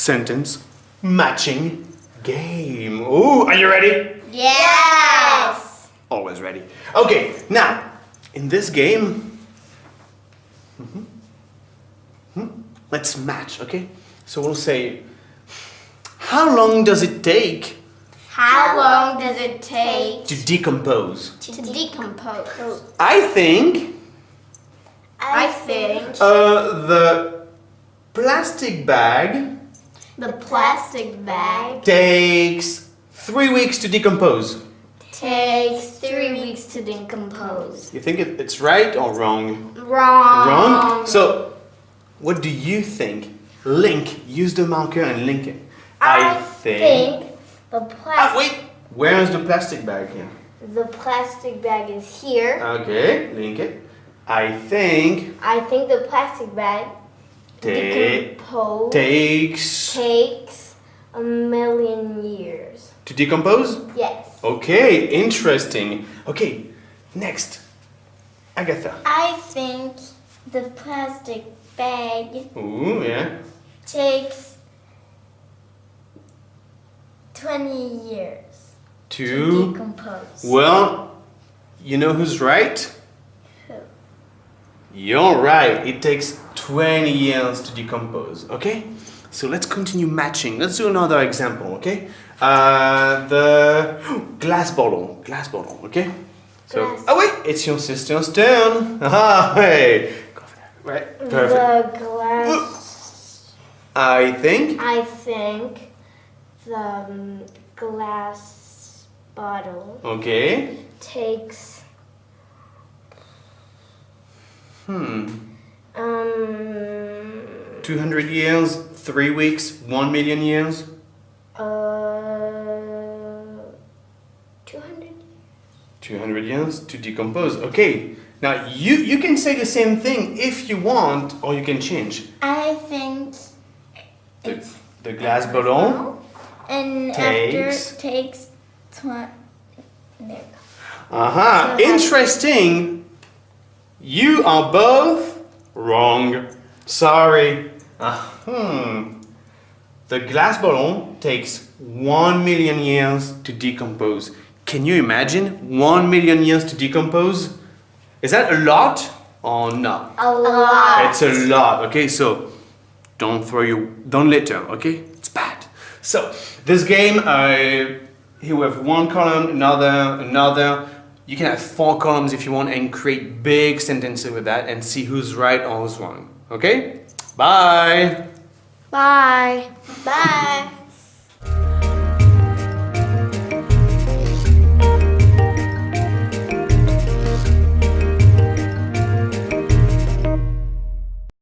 sentence matching game. Ooh, are you ready? Yes! Always ready. Okay, now, in this game, let's match, okay? So we'll say, how long does it take How long does it take to decompose? to decompose? I think I think the plastic bag the plastic bag takes 3 weeks to decompose. takes 3 weeks to decompose. You think it's right or wrong? Wrong. Wrong? So, what do you think? Link. Use the marker and link it. I think the plastic Wait! Where is the plastic bag here? the plastic bag is here. Okay, link it. I think I think the plastic bag decompose takes 1,000,000 years. to decompose? Yes. Okay, interesting. Okay, next. Agatha. I think the plastic bag Ooh, yeah. takes 20 years to Two. decompose. Well, you know who's right? Who? You're right. It takes 20 years to decompose. Okay? So let's continue matching. Let's do another example, okay? The glass bottle. Glass bottle, okay? So, Glass. oh wait, it's your sister's turn. Ah, hey. Go for that. Right? Perfect. The glass. I think I think the glass bottle okay. takes 200 years, 3 weeks, 1,000,000 years. 200. 200 years to decompose. Okay. Now you can say the same thing if you want, or you can change. I think The glass bottle and takes- after takes 20. Aha, interesting. You are both wrong. Sorry. The glass bottle takes 1,000,000 years to decompose. Can you imagine 1,000,000 years to decompose? Is that a lot or not? A lot. It's a lot. Okay, so don't litter. Okay, it's bad. So this game, here we have one column, another. You can have 4 columns if you want and create big sentences with that and see who's right or who's wrong. Okay? Bye! Bye. Bye.